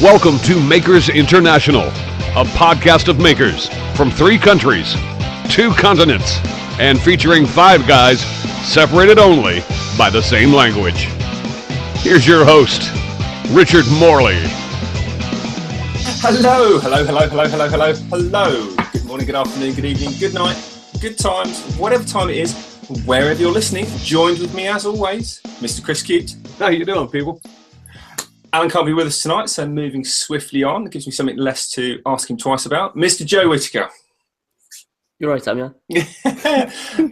Welcome to Makers International, a podcast of makers from 3 countries, 2 continents, and featuring 5 guys separated only by the same language. Here's your host, Richard Morley. Hello. Good morning, good afternoon, good evening, good night, good times, whatever time it is, wherever you're listening. Joined with me as always, Mr. Chris Cute. How you doing, people? Alan can't be with us tonight, so moving swiftly on. It gives me something less to ask him twice about. Mr. Joe Whittaker. You're right, Samuel.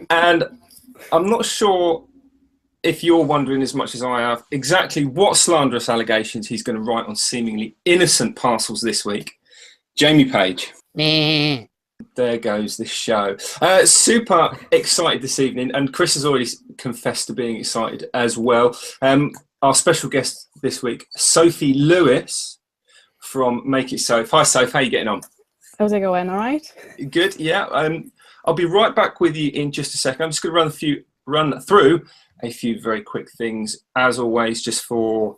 And I'm not sure if you're wondering as much as I have exactly what slanderous allegations he's going to write on seemingly innocent parcels this week. Jamie Page. There goes this show. Super excited this evening, and Chris has already confessed to being excited as well. Our special guest this week, Sophie Lewis from Make It Soph. Hi, Soph. How are you getting on? How's it going? All right? Good, yeah. I'll be right back with you in just a second. I'm just going to run through a few very quick things, as always, just for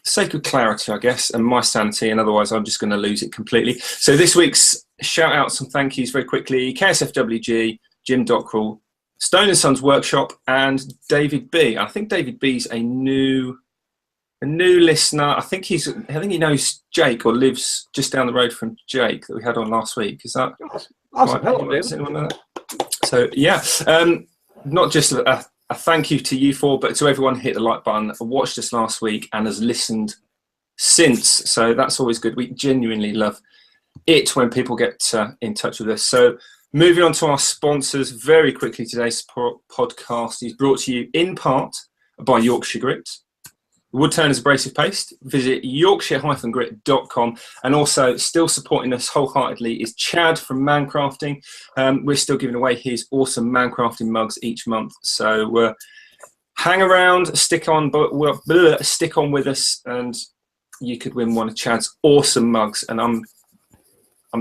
sake of clarity, I guess, and my sanity, and otherwise I'm just going to lose it completely. So this week's shout-outs and thank yous very quickly. KSFWG, Jim Dockrell, Stone & Sons Workshop, and David B. I think David B's a new listener. I think he knows Jake, or lives just down the road from Jake that we had on last week. Is that awesome? Right? Hello, David. So yeah, not just a thank you to you 4, but to everyone who hit the like button, watched us last week, and has listened since. So that's always good. We genuinely love it when people get in touch with us. So moving on to our sponsors very quickly. Today's podcast is brought to you in part by Yorkshire Grit, Woodturners Abrasive Paste. Visit yorkshire-grit.com. And also still supporting us wholeheartedly is Chad from Mancrafting. We're still giving away his awesome Mancrafting mugs each month. So hang around, stick on with us, and you could win one of Chad's awesome mugs. And I'm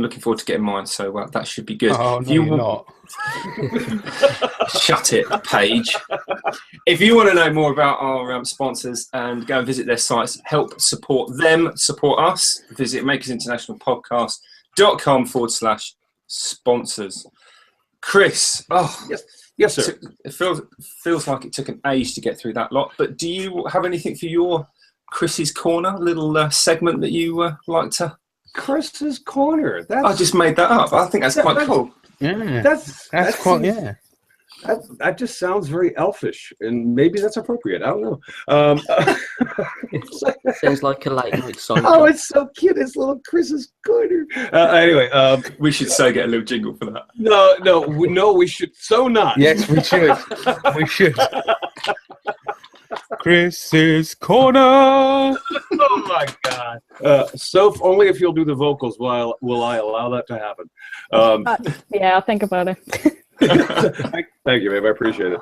looking forward to getting mine, so that should be good. Oh, no, you're not. Shut it, Paige. If you want to know more about our sponsors and go and visit their sites, help support them, support us, visit makersinternationalpodcast.com/sponsors. Chris, Yes, sir. It feels like it took an age to get through that lot, but do you have anything for your Chris's Corner, a little segment that you like to... Chris's Corner. I just made that up. I think that's quite cool. Yeah, that's quite, yeah. That just sounds very elfish, and maybe that's appropriate. I don't know. Sounds like a late night song. Oh, it's so cute. It's little Chris's Corner. Anyway, we should so get a little jingle for that. No, we should so not. Yes, we should. We should. Chris's Corner. Oh my God. Soph, only if you'll do the vocals will I allow that to happen. Yeah, I'll think about it. Thank you, babe. I appreciate it.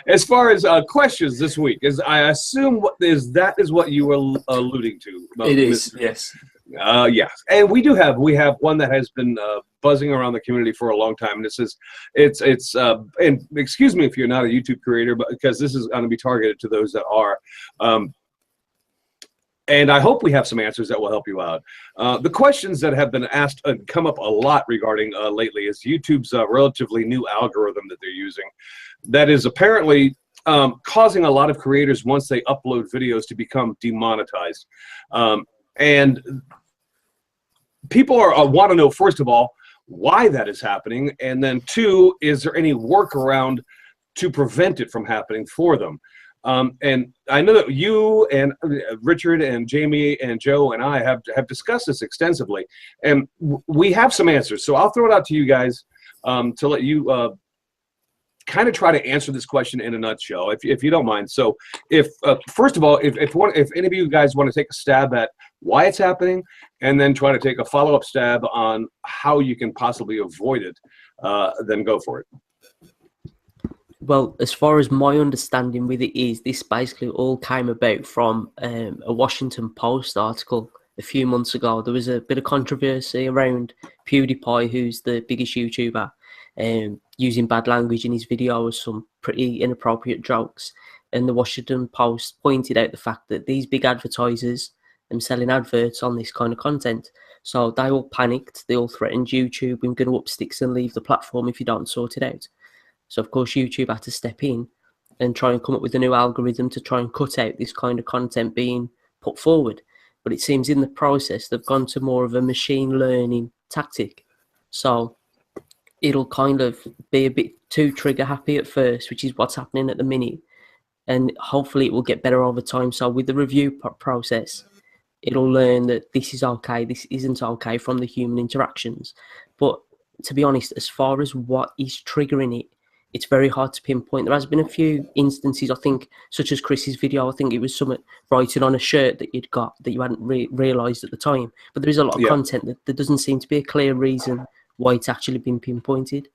As far as questions this week, I assume that is what you were alluding to. It is, yes. Yes, and we have one that has been buzzing around the community for a long time, and it's and excuse me if you're not a YouTube creator, but because this is going to be targeted to those that are, and I hope we have some answers that will help you out. The questions that have been asked and come up a lot regarding lately is YouTube's relatively new algorithm that they're using, that is apparently causing a lot of creators, once they upload videos, to become demonetized. And people want to know, first of all, why that is happening, and then 2, is there any workaround to prevent it from happening for them? And I know that you and Richard and Jamie and Joe and I have discussed this extensively, and we have some answers. So I'll throw it out to you guys to let you kind of try to answer this question in a nutshell, if you don't mind. So first of all, if any of you guys want to take a stab at why it's happening, and then try to take a follow-up stab on how you can possibly avoid it, then go for it. Well, as far as my understanding with it is, this basically all came about from a Washington Post article a few months ago. There was a bit of controversy around PewDiePie, who's the biggest YouTuber, using bad language in his videos, some pretty inappropriate jokes. And the Washington Post pointed out the fact that these big advertisers selling adverts on this kind of content. So they all panicked. They all threatened YouTube, "We're going to up sticks and leave the platform if you don't sort it out." So of course YouTube had to step in and try and come up with a new algorithm to try and cut out this kind of content being put forward. But it seems in the process they've gone to more of a machine learning tactic. So it'll kind of be a bit too trigger happy at first, which is what's happening at the minute. And hopefully it will get better over time. So with the review process, it'll learn that this is okay, this isn't okay from the human interactions. But to be honest, as far as what is triggering it, it's very hard to pinpoint. There has been a few instances, I think, such as Chris's video. I think it was some writing on a shirt that you'd got that you hadn't realised at the time. But there is a lot of content that there doesn't seem to be a clear reason why it's actually been pinpointed.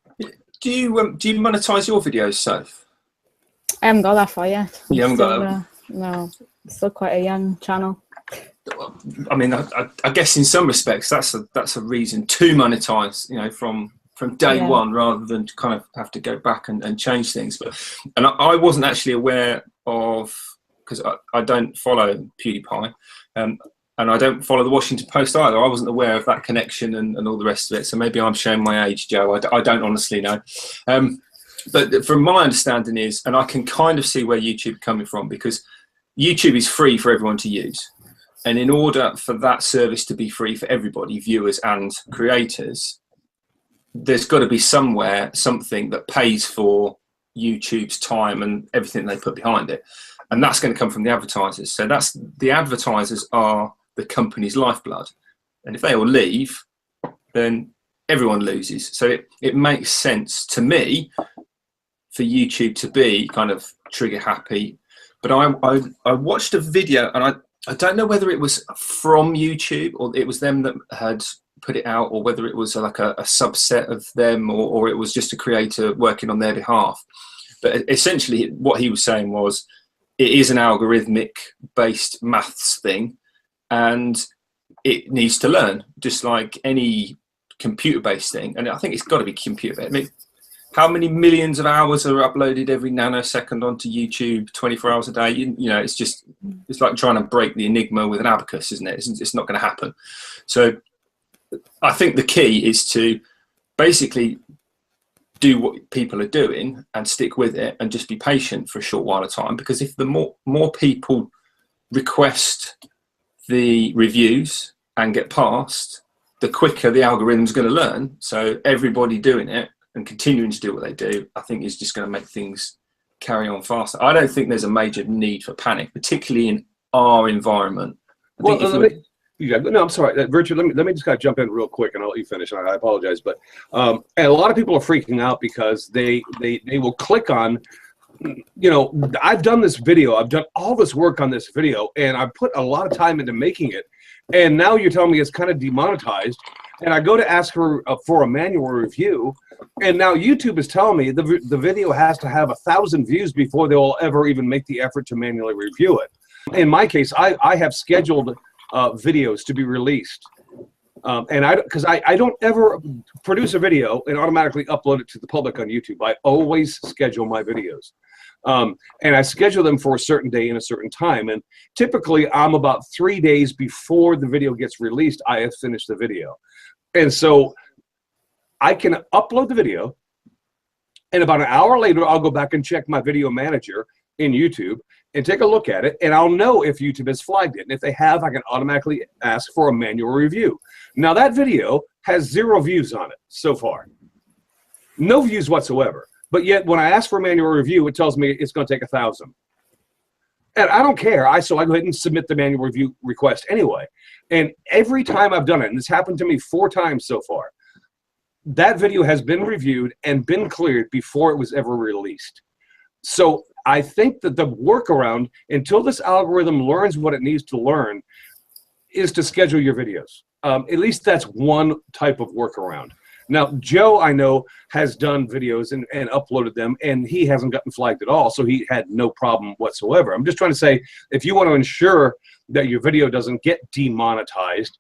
Do you monetize your videos, Soph? I haven't got that far yet. You haven't got that? No, it's still quite a young channel. I mean, I guess in some respects that's a reason to monetize, you know, from day one, rather than to kind of have to go back and change things. And I wasn't actually aware of, because I don't follow PewDiePie, and I don't follow the Washington Post either. I wasn't aware of that connection and all the rest of it. So maybe I'm showing my age, Joe. I don't honestly know. But from my understanding is, and I can kind of see where YouTube is coming from, because YouTube is free for everyone to use. And in order for that service to be free for everybody, viewers and creators, there's got to be somewhere something that pays for YouTube's time and everything they put behind it. And that's going to come from the advertisers. So the advertisers are the company's lifeblood. And if they all leave, then everyone loses. So it makes sense to me for YouTube to be kind of trigger happy. But I watched a video, and I don't know whether it was from YouTube or it was them that had put it out, or whether it was like a subset of them, or it was just a creator working on their behalf. But essentially what he was saying was, it is an algorithmic based maths thing, and it needs to learn just like any computer based thing. And I think it's got to be computer based. I mean, how many millions of hours are uploaded every nanosecond onto YouTube 24 hours a day? You know, it's like trying to break the enigma with an abacus, isn't it? It's not going to happen. So I think the key is to basically do what people are doing and stick with it, and just be patient for a short while of time. Because if the more people request the reviews and get passed, the quicker the algorithm's going to learn. So everybody doing it and continuing to do what they do, I think, is just going to make things carry on faster. I don't think there's a major need for panic, particularly in our environment. No, I'm sorry, Richard. Let me just kind of jump in real quick, and I'll let you finish. And I apologize, but and a lot of people are freaking out because they will click on, you know, I've done this video, I've done all this work on this video, and I've put a lot of time into making it, and now you're telling me it's kind of demonetized, and I go to ask for a manual review, and now YouTube is telling me the video has to have 1,000 views before they'll ever even make the effort to manually review it. In my case, I have scheduled videos to be released, and because I don't ever produce a video and automatically upload it to the public on YouTube. I always schedule my videos, and I schedule them for a certain day and a certain time, and typically I'm about 3 days before the video gets released, I have finished the video. And so I can upload the video, and about an hour later I'll go back and check my video manager in YouTube and take a look at it, and I'll know if YouTube has flagged it. And if they have, I can automatically ask for a manual review. Now that video has 0 views on it so far. No views whatsoever. But yet when I ask for a manual review, it tells me it's going to take 1,000. And I don't care. So I go ahead and submit the manual review request anyway. And every time I've done it, and this happened to me 4 times so far, that video has been reviewed and been cleared before it was ever released. So I think that the workaround, until this algorithm learns what it needs to learn, is to schedule your videos. At least that's one type of workaround. Now, Joe, I know, has done videos and uploaded them, and he hasn't gotten flagged at all, so he had no problem whatsoever. I'm just trying to say, if you want to ensure that your video doesn't get demonetized,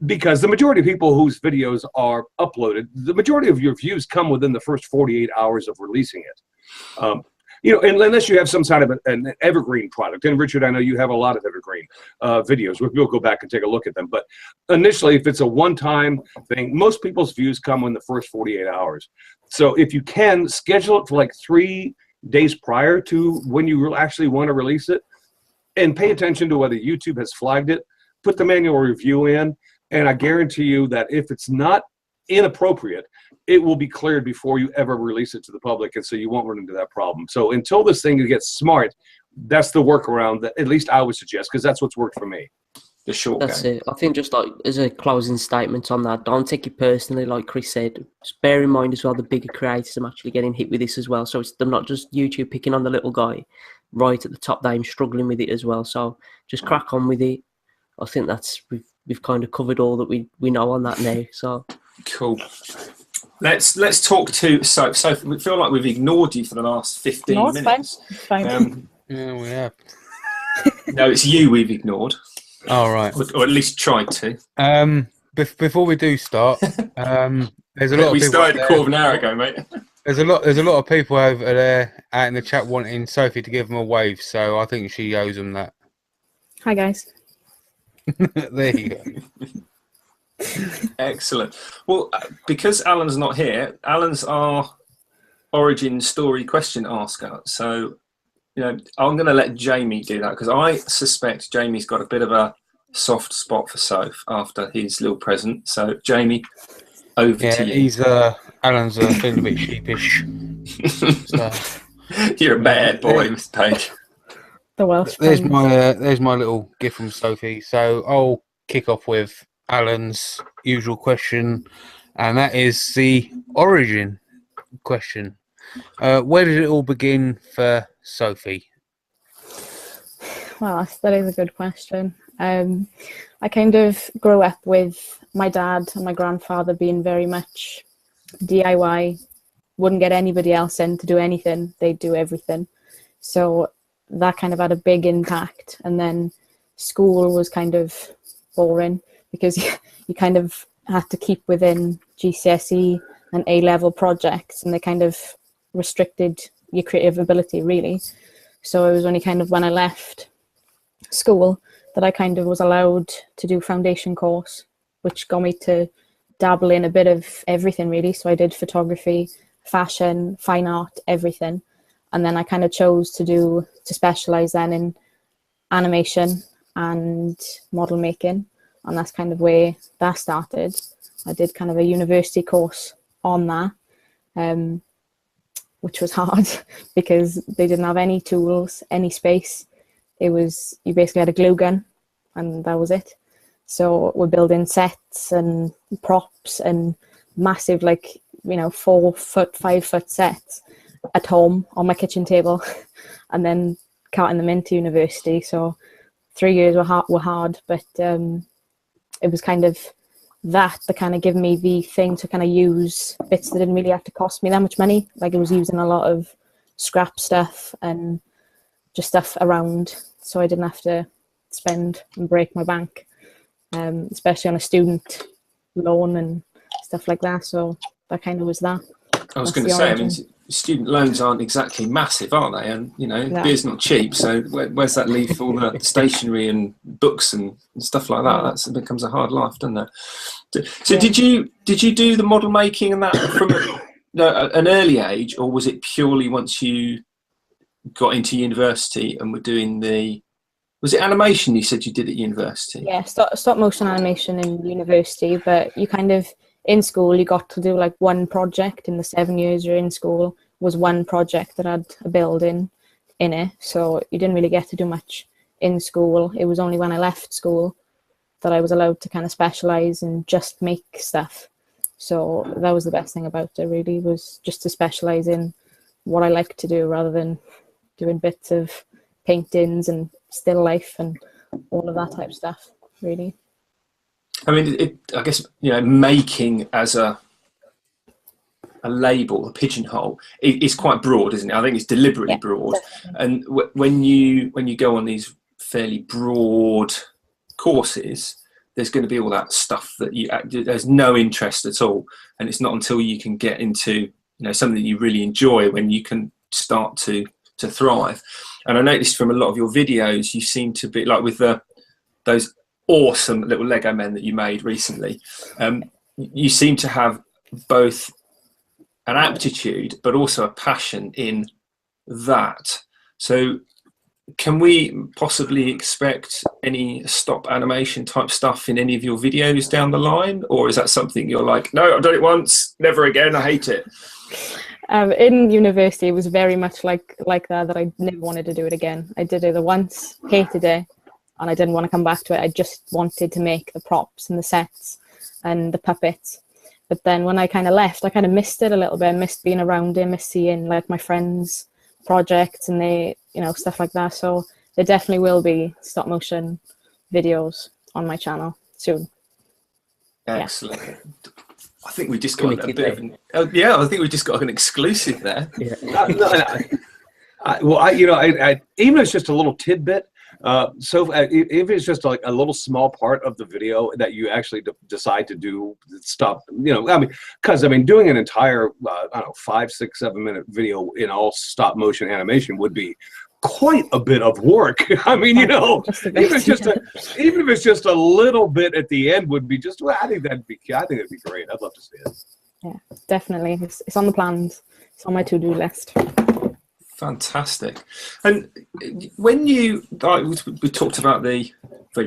because the majority of people whose videos are uploaded, the majority of your views come within the first 48 hours of releasing it. You know, unless you have some sort of an evergreen product. And Richard, I know you have a lot of evergreen videos. We'll go back and take a look at them. But initially, if it's a one-time thing, most people's views come in the first 48 hours. So if you can, schedule it for like 3 days prior to when you actually want to release it, and pay attention to whether YouTube has flagged it. Put the manual review in, and I guarantee you that if it's not inappropriate, it will be cleared before you ever release it to the public, and so you won't run into that problem. So until this thing gets smart, that's the workaround that at least I would suggest, because that's what's worked for me. The short That's game. it. I think just like as a closing statement on that, don't take it personally, like Chris said. Just bear in mind as well the bigger creators are actually getting hit with this as well. So they're not just YouTube picking on the little guy right at the top there, struggling with it as well. So just crack on with it. I think that's we've kind of covered all that we know on that now. So cool. Let's talk to Soph. Soph, we feel like we've ignored you for the last 15 No, it's minutes. fine. It's fine. Yeah, we have. No, it's you we've ignored, All right. or at least tried to. Before we do start, there's a lot of We people started out a there- quarter of an hour ago, mate. There's a lot of people over there out in the chat wanting Sophie to give them a wave, so I think she owes them that. Hi, guys. There you go. Excellent. Well, because Alan's not here, Alan's our origin story question asker. So, you know, I'm going to let Jamie do that, because I suspect Jamie's got a bit of a soft spot for Soph after his little present. So, Jamie, over to you. Alan's feeling a bit sheepish. So, You're a bad boy, Mr. Page. The Welsh. there's friends. my little gift from Sophie. So I'll kick off with Alan's usual question, and that is the origin question. Where did it all begin for Sophie? Well, that is a good question. I kind of grew up with my dad and my grandfather being very much DIY, wouldn't get anybody else in to do anything, they'd do everything. So that kind of had a big impact. And then school was kind of boring, because you kind of had to keep within GCSE and A-level projects, and they kind of restricted your creative ability, really. So it was only kind of when I left school that I kind of was allowed to do foundation course, which got me to dabble in a bit of everything, really. So I did photography, fashion, fine art, everything. And then I kind of chose to specialize then in animation and model making. And that's kind of where that started. I did kind of a university course on that, which was hard because they didn't have any tools, any space. It was, you basically had a glue gun and that was it. So we're building sets and props and massive, like, 4 foot, 5 foot sets at home on my kitchen table, and then carting them into university. So 3 years were hard, but it was kind of that kind of gave me the thing to kind of use bits that didn't really have to cost me that much money. Like, it was using a lot of scrap stuff and just stuff around, so I didn't have to spend and break my bank, especially on a student loan and stuff like that. So that kind of was that. I was going to say, I mean, student loans aren't exactly massive, are they? And, beer's not cheap. So where's that leave for all the stationery and books and stuff like that? It becomes a hard life, doesn't it? So did you do the model making and that from an early age, or was it purely once you got into university and were doing was it animation you said you did at university? Yeah, stop motion animation in university, but you kind of, in school, you got to do like one project in the 7 years you're in school, was one project that had a building in it. So you didn't really get to do much in school. It was only when I left school that I was allowed to kind of specialize and just make stuff. So that was the best thing about it, really, was just to specialize in what I like to do rather than doing bits of paintings and still life and all of that type of stuff, really. I mean, I guess, making as a label, a pigeonhole, is quite broad, isn't it? I think it's deliberately broad. Definitely. And when you go on these fairly broad courses, there's going to be all that stuff that there's no interest at all. And it's not until you can get into, something that you really enjoy when you can start to to thrive. And I noticed from a lot of your videos, you seem to be like with those awesome little Lego men that you made recently. You seem to have both an aptitude but also a passion in that. So can we possibly expect any stop animation type stuff in any of your videos down the line, or is that something you're like, no, I've done it once, never again, I hate it? In university, it was very much like that I never wanted to do it again. I did it once, hated it, and I didn't want to come back to it. I just wanted to make the props and the sets and the puppets. But then when I kind of left, I kind of missed it a little bit. I missed being around it, missed seeing like my friends' projects and they, stuff like that. So there definitely will be stop motion videos on my channel soon. Excellent. Yeah. I think we just got a bit of an, I think we just got an exclusive there. Yeah. Even if it's just a little tidbit. So if it's just like a little small part of the video that you actually decide to do stop, because doing an entire, 5, 6, 7 minute video in all stop motion animation would be quite a bit of work. Even if it's just a little bit at the end would be just, I think that'd be great. I'd love to see it. Yeah, definitely. It's on the plans. It's on my to-do list. Fantastic. And when we talked about very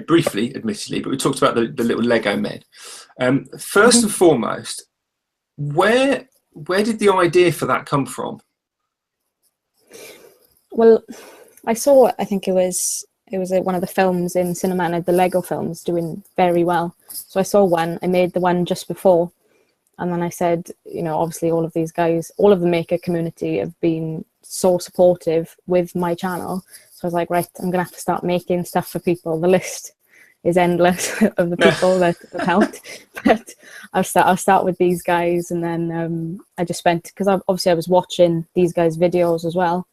briefly, admittedly, but we talked about the little Lego men. First and foremost, where did the idea for that come from? Well, I think it was one of the films in cinema, and the Lego films doing very well. So I saw one, I made the one just before, and then I said, obviously all of these guys, all of the maker community have been so supportive with my channel. So I was like, right, I'm gonna have to start making stuff for people. The list is endless of the people that have helped, but I'll start with these guys, and then I just spent, because obviously I was watching these guys' videos as well,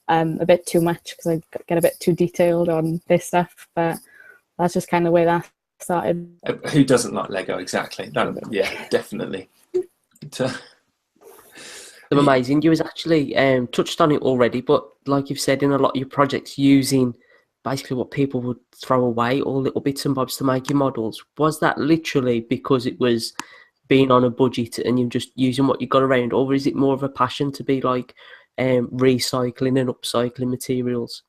a bit too much because I get a bit too detailed on this stuff, but that's just kind of the way that started. Who doesn't like Lego? Exactly. Yeah, definitely. They're amazing. You was actually touched on it already, but like you've said, in a lot of your projects, using basically what people would throw away, all little bits and bobs to make your models. Was that literally because it was being on a budget and you're just using what you got around, or is it more of a passion to be like recycling and upcycling materials?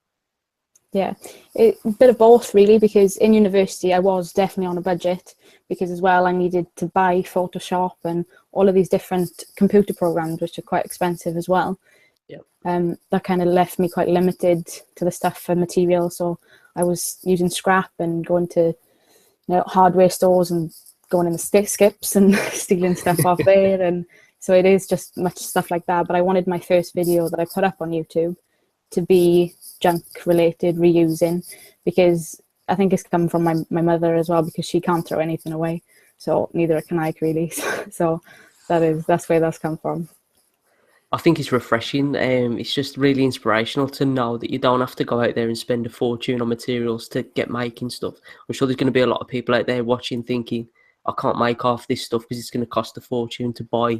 Yeah, a bit of both really, because in university I was definitely on a budget, because as well I needed to buy Photoshop and all of these different computer programs, which are quite expensive as well. Yeah. That kind of left me quite limited to the stuff for material, so I was using scrap and going to hardware stores and going in the skips and stealing stuff off there, and so it is just much stuff like that. But I wanted my first video that I put up on YouTube to be junk related, reusing, because I think it's come from my mother as well, because she can't throw anything away, so neither can I really. So that's where that's come from. I think it's refreshing. It's just really inspirational to know that you don't have to go out there and spend a fortune on materials to get making stuff. I'm sure there's going to be a lot of people out there watching thinking, I can't make half this stuff because it's going to cost a fortune to buy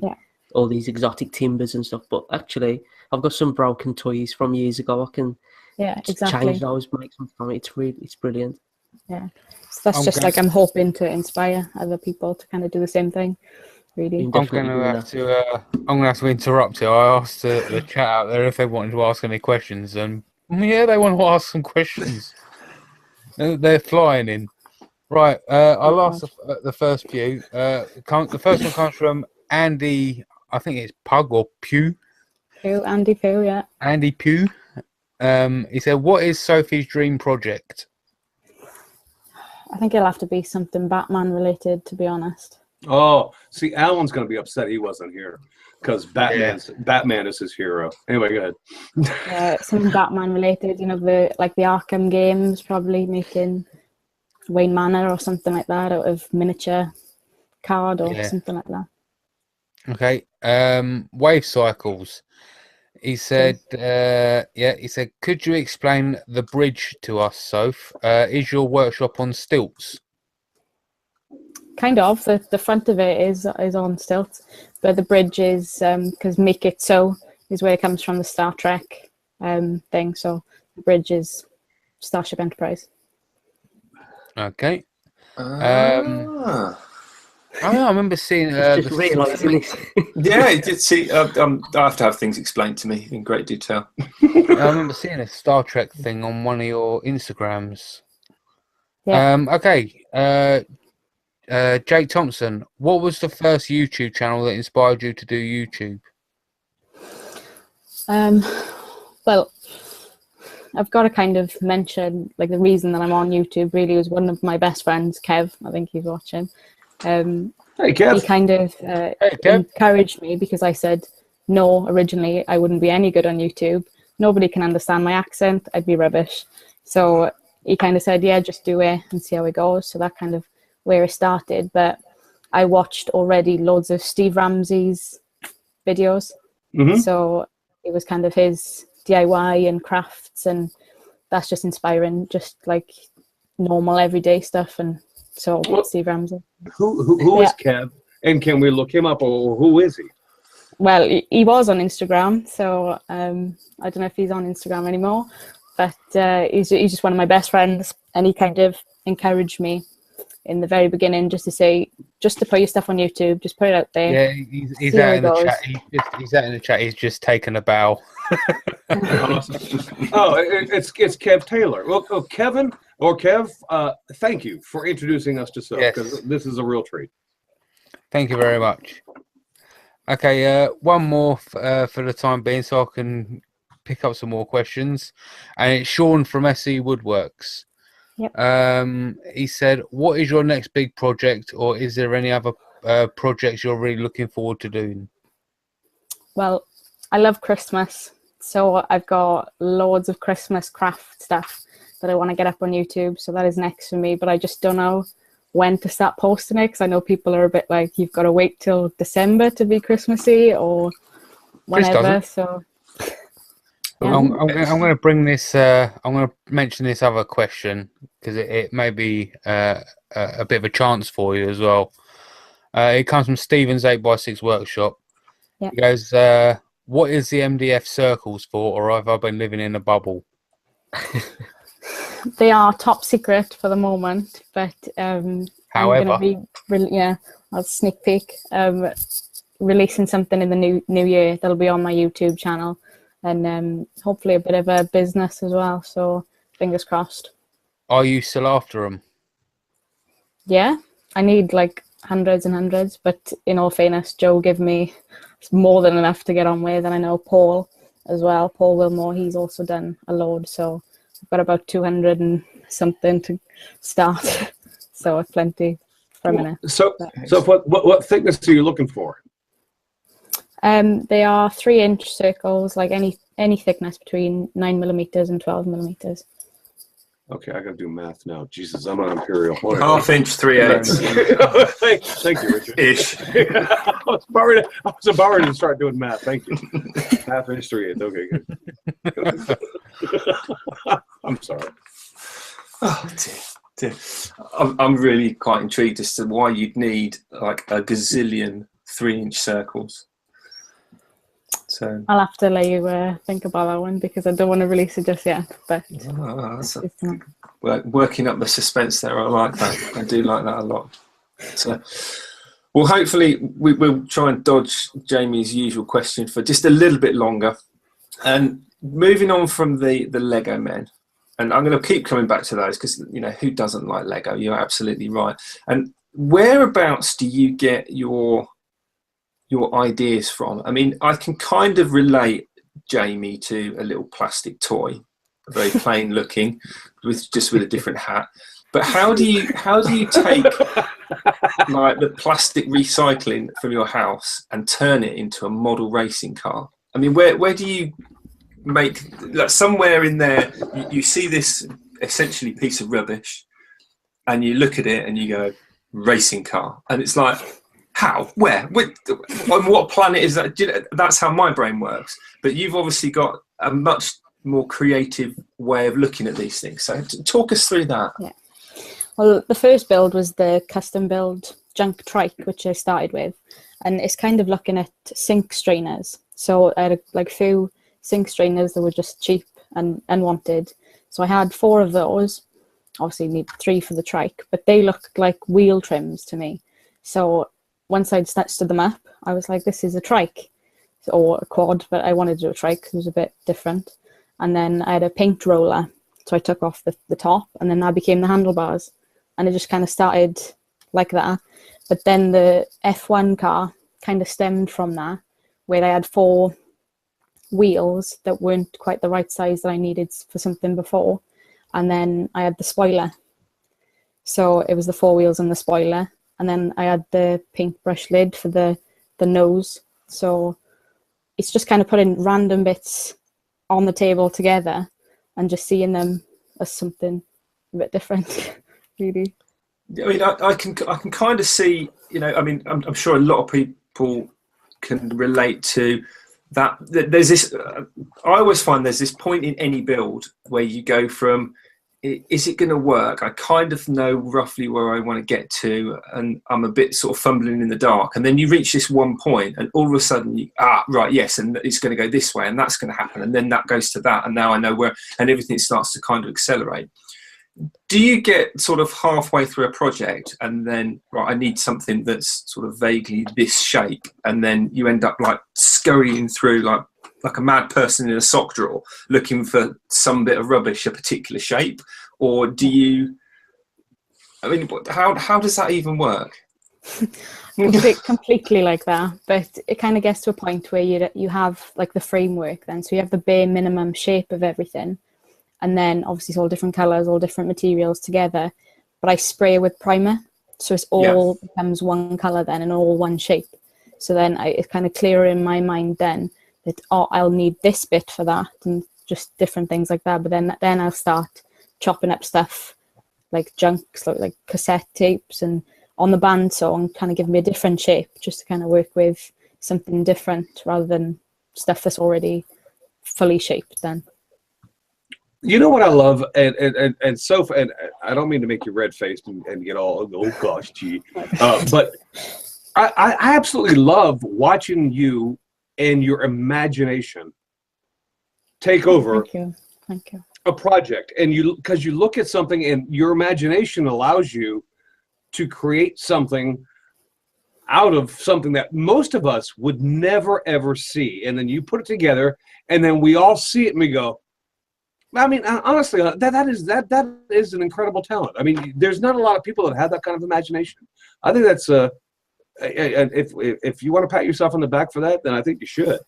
all these exotic timbers and stuff. But actually, I've got some broken toys from years ago. I can change those, make some from it. It's brilliant. Yeah, so that's just like I'm hoping to inspire other people to kind of do the same thing. Really. I'm going to have to interrupt you. I asked the chat out there if they wanted to ask any questions, and yeah, they want to ask some questions. They're flying in. Right, I'll ask the first few. The first one comes from Andy, I think it's Pug or Pew. Andy Pew, yeah. Andy Pew. He said, what is Sophie's dream project? I think it'll have to be something Batman related, to be honest. Oh, see, Alan's going to be upset he wasn't here, because Batman is his hero. Anyway, go ahead. Something Batman related, the Arkham games, probably making Wayne Manor or something like that out of miniature card or something like that. Okay. Wave cycles. He said, he said, could you explain the bridge to us, Soph? Is your workshop on stilts? Kind of. The front of it is on stilts, but the bridge is because Make It So is where it comes from, the Star Trek thing. So the bridge is Starship Enterprise. Okay. Ah. I remember seeing. Just realising this. Yeah, I did see. I have to have things explained to me in great detail. I remember seeing a Star Trek thing on one of your Instagrams. Yeah. Okay. Jake Thompson, what was the first YouTube channel that inspired you to do YouTube? Well, I've got to kind of mention, like, the reason that I'm on YouTube really was one of my best friends, Kev. I think he's watching. Hey, Kev. He kind of encouraged me because I said, no, originally I wouldn't be any good on YouTube. Nobody can understand my accent. I'd be rubbish. So he kind of said, yeah, just do it and see how it goes. So that kind of where it started. But I watched already loads of Steve Ramsey's videos. Mhm. So it was kind of his DIY and crafts, and that's just inspiring, just like normal everyday stuff. And so Steve Ramsey. Who is Kev? And can we look him up, or who is he? Well, he was on Instagram, so I don't know if he's on Instagram anymore, but he's just one of my best friends, and he kind of encouraged me in the very beginning just to say, just to put your stuff on YouTube, just put it out there. Yeah, he's out in the chat. He's out in the chat. He's just taken a bow. Oh, it's Kev Taylor. Well, Kevin or Kev, thank you for introducing us to Soph, because this is a real treat. Thank you very much. Okay, one more for the time being, so I can pick up some more questions. And it's Sean from SE Woodworks. Yep. He said, what is your next big project, or is there any other projects you're really looking forward to doing? Well, I love Christmas, so I've got loads of Christmas craft stuff that I want to get up on YouTube, so that is next for me, but I just don't know when to start posting it, because I know people are a bit like, you've got to wait till December to be Christmassy or whenever. So yeah. I'm going to bring this. I'm going to mention this other question because it may be a bit of a chance for you as well. It comes from Stephen's 8x6 workshop. Yeah. He goes, "What is the MDF circles for, or have I been living in a bubble?" They are top secret for the moment, but However, I'm going to be I'll sneak peek. Releasing something in the new year that'll be on my YouTube channel, and hopefully a bit of a business as well. So fingers crossed. are you still after them? Yeah, I need like hundreds and hundreds, but in all fairness, Joe gave me more than enough to get on with, and I know Paul as well. Paul Wilmore, he's also done a load, so I've got about 200 and something to start. So it's plenty for a minute. So what thickness are you looking for? They are 3-inch circles, like any thickness between 9mm and 12mm. Okay, I gotta do math now. Jesus, I'm on Imperial. Half-inch, 3/8. Thank you, Richard. Ish. I was about ready to start doing math. Thank you. Half-inch, 3/8. Okay, good. I'm sorry. Oh dear. I'm really quite intrigued as to why you'd need like a gazillion 3-inch circles. So I'll have to let you think about that one, because I don't want to release it just yet. But working up the suspense there, I like that. I do like that a lot. So, well, hopefully we'll try and dodge Jamie's usual question for just a little bit longer. And moving on from the Lego men, and I'm going to keep coming back to those because, you know, who doesn't like Lego? You're absolutely right. And whereabouts do you get your ideas from? I mean, I can kind of relate Jamie to a little plastic toy, very plain looking, with a different hat. But how do you take like the plastic recycling from your house and turn it into a model racing car? I mean, where do you make, like, somewhere in there you see this essentially piece of rubbish and you look at it and you go, racing car, and it's like, how, where, on what planet is that? That's how my brain works. But you've obviously got a much more creative way of looking at these things. So talk us through that. Yeah. Well, the first build was the custom build junk trike, which I started with. And it's kind of looking at sink strainers. So I had like few sink strainers that were just cheap and unwanted. So I had 4 of those. Obviously need 3 for the trike, but they looked like wheel trims to me. So once I'd stood them up, I was like, this is a trike or a quad, but I wanted to do a trike because it was a bit different. And then I had a paint roller, so I took off the top, and then that became the handlebars, and it just kind of started like that. But then the F1 car kind of stemmed from that, where I had 4 wheels that weren't quite the right size that I needed for something before, and then I had the spoiler. So it was the 4 wheels and the spoiler, and then I had the paintbrush lid for the nose. So it's just kind of putting random bits on the table together and just seeing them as something a bit different, really. I mean, I can kind of see, you know, I mean, I'm sure a lot of people can relate to that. There's this, I always find there's this point in any build where you go from, is it going to work? I kind of know roughly where I want to get to, and I'm a bit sort of fumbling in the dark. And then you reach this one point, and all of a sudden, right, yes, and it's going to go this way, and that's going to happen, and then that goes to that, and now I know where, and everything starts to kind of accelerate. Do you get sort of halfway through a project, and then, right, I need something that's sort of vaguely this shape, and then you end up like scurrying through like a mad person in a sock drawer looking for some bit of rubbish, a particular shape? Or do you, I mean, how does that even work? Completely like that, but it kind of gets to a point where you have like the framework then, so you have the bare minimum shape of everything, and then obviously it's all different colors, all different materials together, but I spray with primer, so it's all becomes one color then and all one shape. So then it's kind of clearer in my mind then that, I'll need this bit for that, and just different things like that. But then I'll start chopping up stuff like junks, like cassette tapes, and on the bandsaw, and kind of give me a different shape just to kind of work with something different rather than stuff that's already fully shaped then. You know what I love, and Sophie, and I don't mean to make you red-faced and get all, oh gosh, gee, but I absolutely love watching you and your imagination take over Thank you. a project, and because you look at something and your imagination allows you to create something out of something that most of us would never ever see, and then you put it together, and then we all see it and we go, I mean, honestly, that is an incredible talent. I mean, there's not a lot of people that have that kind of imagination. I think that's if you want to pat yourself on the back for that, then I think you should,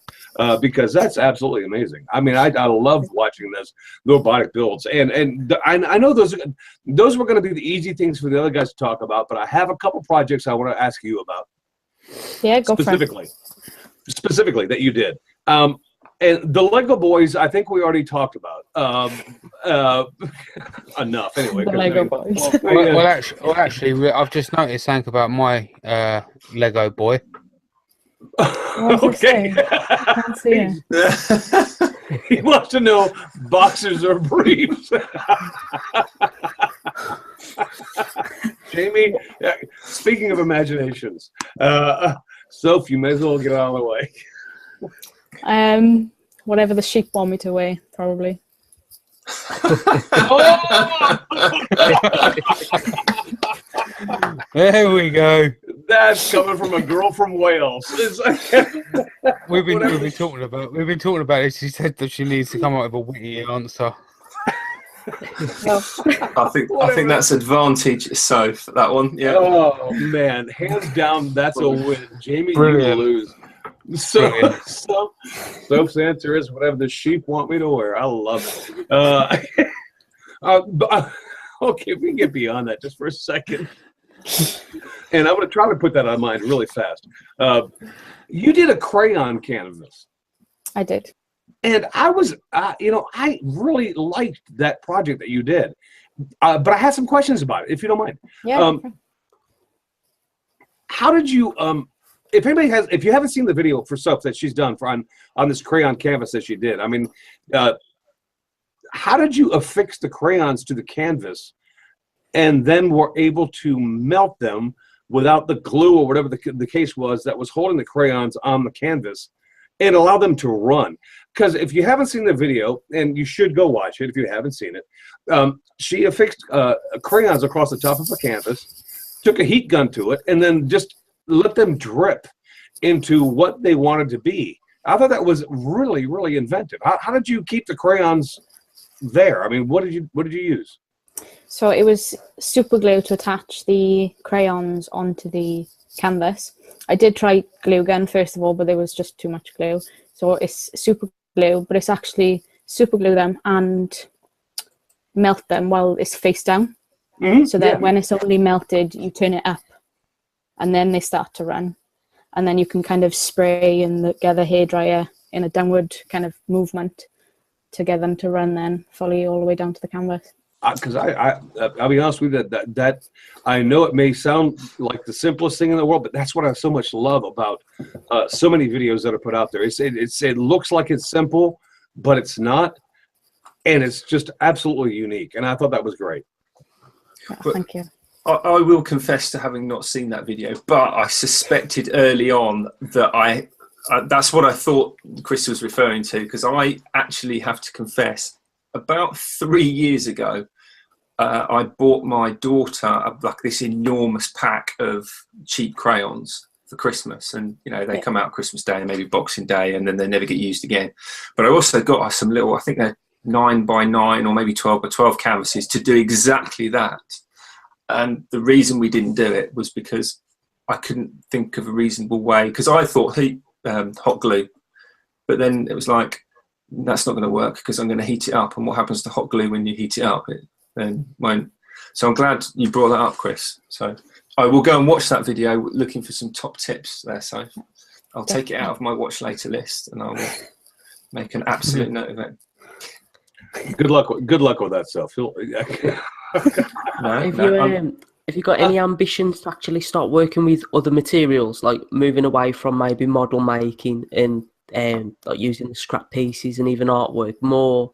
because that's absolutely amazing. I mean, I love watching those robotic builds, and I know those were going to be the easy things for the other guys to talk about, but I have a couple projects I want to ask you about. Yeah, go specifically that you did. And the Lego Boys, I think we already talked about enough. Anyway, the Lego Boys. Well, actually, I've just noticed something about my Lego boy. Okay. I can't see it. He wants to know boxers or briefs. Jamie, speaking of imaginations, Soph, you may as well get out of the way. Whatever the sheep want me to wear, probably. There we go. That's coming from a girl from Wales. We've been talking about it. She said that she needs to come up with a witty answer. I think that's advantage Soph, that one. Yeah. Oh man, hands down, that's a win. Jamie, Brilliant. you lose. Soph's answer is whatever the sheep want me to wear. I love it. Okay, we can get beyond that just for a second. And I'm going to try to put that on mind really fast. You did a crayon canvas. I did. And I was, I really liked that project that you did. But I had some questions about it, if you don't mind. Yeah. How did you, if you haven't seen the video for Soph that she's done on this crayon canvas that she did, I mean, how did you affix the crayons to the canvas and then were able to melt them without the glue or whatever the case was that was holding the crayons on the canvas and allow them to run? because if you haven't seen the video, and you should go watch it if you haven't seen it, she affixed crayons across the top of a canvas, took a heat gun to it, and then just let them drip into what they wanted to be. I thought that was really, really inventive. How did you keep the crayons there? I mean, what did you use? So it was super glue to attach the crayons onto the canvas. I did try glue gun first of all, but there was just too much glue. So it's super glue, but it's actually super glue them and melt them while it's face down. So that when it's only melted, you turn it up and then they start to run. And then you can kind of spray and get the hairdryer in a downward kind of movement to get them to run then fully all the way down to the canvas. Because I'll be honest with you, that I know it may sound like the simplest thing in the world, but that's what I so much love about so many videos that are put out there. It looks like it's simple, but it's not, and it's just absolutely unique. And I thought that was great. Yeah, thank you. I will confess to having not seen that video, but I suspected early on that that's what I thought Chris was referring to, because I actually have to confess, about 3 years ago, I bought my daughter like this enormous pack of cheap crayons for Christmas, and they come out Christmas Day and maybe Boxing Day, and then they never get used again. But I also got her some little, I think they're 9x9 or maybe 12x12 canvases to do exactly that. And the reason we didn't do it was because I couldn't think of a reasonable way, because I thought hot glue, but then it was like, that's not going to work because I'm going to heat it up, and what happens to hot glue when you heat it up? It then won't. So I'm glad you brought that up, Chris. So I will go and watch that video looking for some top tips there. So I'll take it out of my watch later list and I will make an absolute note of it. Good luck with that stuff. Have you got any ambitions to actually start working with other materials, like moving away from maybe model making and like using the scrap pieces and even artwork more?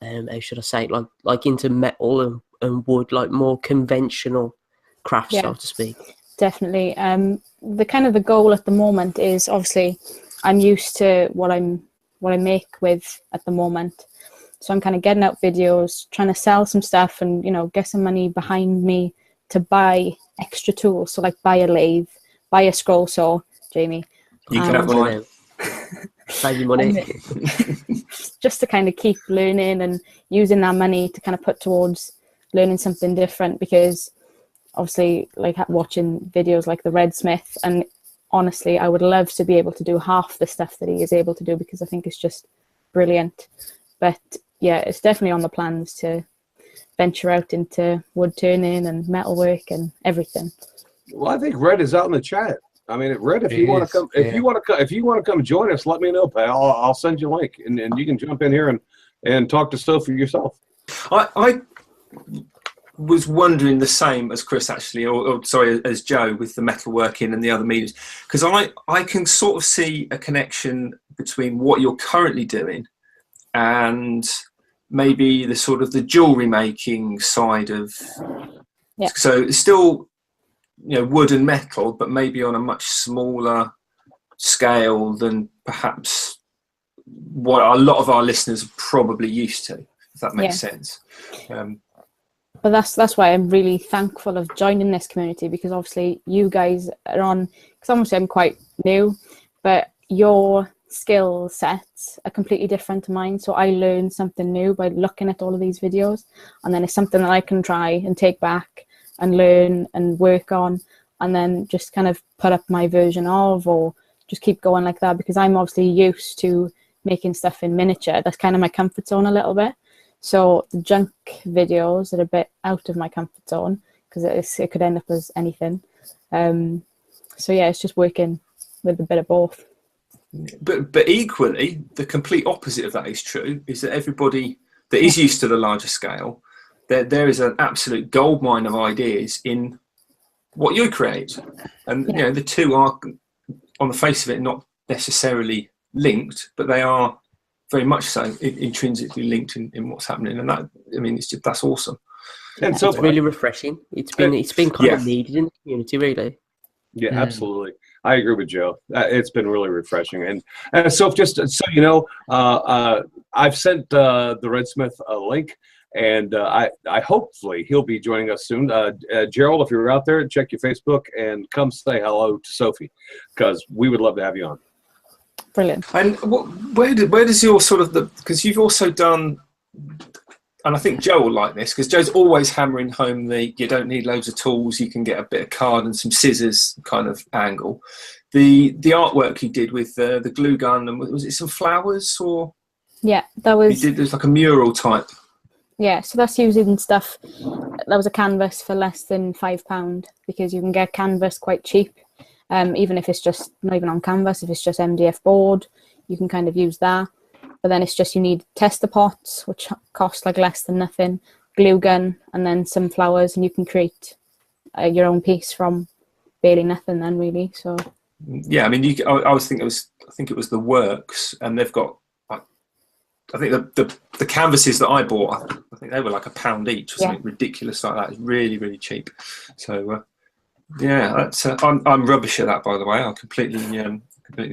How should I say, like into metal and wood, like more conventional crafts, so to speak? Definitely. The goal at the moment is, obviously I'm used to what I make with at the moment. So I'm kind of getting out videos, trying to sell some stuff and, get some money behind me to buy extra tools. So like buy a lathe, buy a scroll saw, Jamie. You can have mine. Save your money. Just to kind of keep learning and using that money to kind of put towards learning something different, because obviously like watching videos like the RedSmith, and honestly I would love to be able to do half the stuff that he is able to do, because I think it's just brilliant. But yeah, it's definitely on the plans to venture out into wood turning and metalwork and everything. Well, I think Red is out in the chat. I mean, Red, if you want to come, if you want to come join us, let me know, pal. I'll send you a link, and you can jump in here and talk to Sophie yourself. I was wondering the same as Chris, actually, or sorry, as Joe, with the metalworking and the other mediums, because I can sort of see a connection between what you're currently doing and maybe the sort of the jewelry making side of. Yeah. So it's still, wood and metal, but maybe on a much smaller scale than perhaps what a lot of our listeners are probably used to, if that makes sense. But that's why I'm really thankful of joining this community, because obviously you guys are on, because obviously I'm quite new, but your skill sets are completely different to mine. So I learn something new by looking at all of these videos, and then it's something that I can try and take back and learn and work on, and then just kind of put up my version of, or just keep going like that, because I'm obviously used to making stuff in miniature. That's kind of my comfort zone a little bit. So the junk videos are a bit out of my comfort zone, because it could end up as anything. So yeah, it's just working with a bit of both. But equally, the complete opposite of that is true, is that everybody that is used to the larger scale, there is an absolute goldmine of ideas in what you create. And the two are, on the face of it, not necessarily linked, but they are very much so intrinsically linked in what's happening. And that, I mean, that's awesome. And so it's really refreshing. It's been kind of needed in the community, really. Yeah, absolutely. I agree with Joe. It's been really refreshing. And so just so you know, I've sent the RedSmith a link, and I hopefully he'll be joining us soon. Gerald, if you're out there, check your Facebook and come say hello to Sophie, because we would love to have you on. Brilliant. And where does your sort of because you've also done, and I think Joe will like this, because Joe's always hammering home you don't need loads of tools, you can get a bit of card and some scissors kind of angle. The artwork you did with the glue gun, and was it some flowers or? Yeah, that was. You did, there's like a mural type. Yeah, so that's using stuff. That was a canvas for less than £5, because you can get canvas quite cheap. Even if it's just not even on canvas, if it's just MDF board, you can kind of use that. But then it's just you need tester pots, which cost like less than nothing, glue gun, and then some flowers, and you can create your own piece from barely nothing. Then really, so yeah, I mean, I think it was the Works, and they've got. I think the canvases that I bought, I think they were like £1 each or something ridiculous like that. It's really, really cheap. So. Yeah, that's. I'm rubbish at that, by the way. I'll completely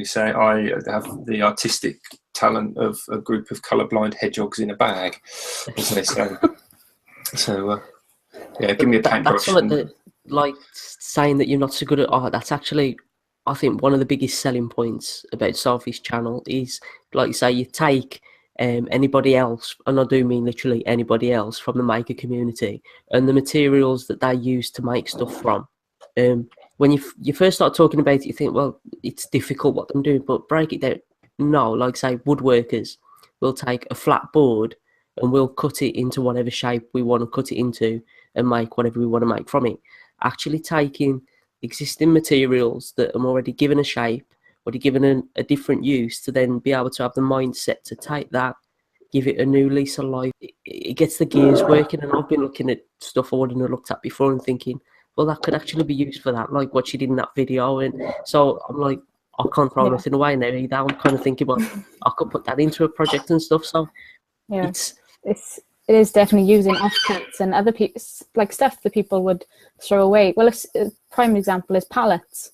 say I have the artistic talent of a group of colourblind hedgehogs in a bag, as they say. So, yeah, give me a paintbrush. That's like saying that you're not so good at art. That's actually, I think, one of the biggest selling points about Sophie's channel is, like you say, you take anybody else, and I do mean literally anybody else from the maker community, and the materials that they use to make stuff from. When you first start talking about it, you think, well, it's difficult what I'm doing, but break it down. No, like say woodworkers will take a flat board and we'll cut it into whatever shape we want to cut it into and make whatever we want to make from it. Actually taking existing materials that are already given a shape, already given a different use, to then be able to have the mindset to take that, give it a new lease of life. It gets the gears working, and I've been looking at stuff I wouldn't have looked at before and thinking, well, that could actually be used for that, like what she did in that video. And so I'm like, I can't throw nothing away now either. I'm kind of thinking, well, I could put that into a project and stuff. So yeah, it is definitely using offcuts and other like stuff that people would throw away. Well, a prime example is pallets.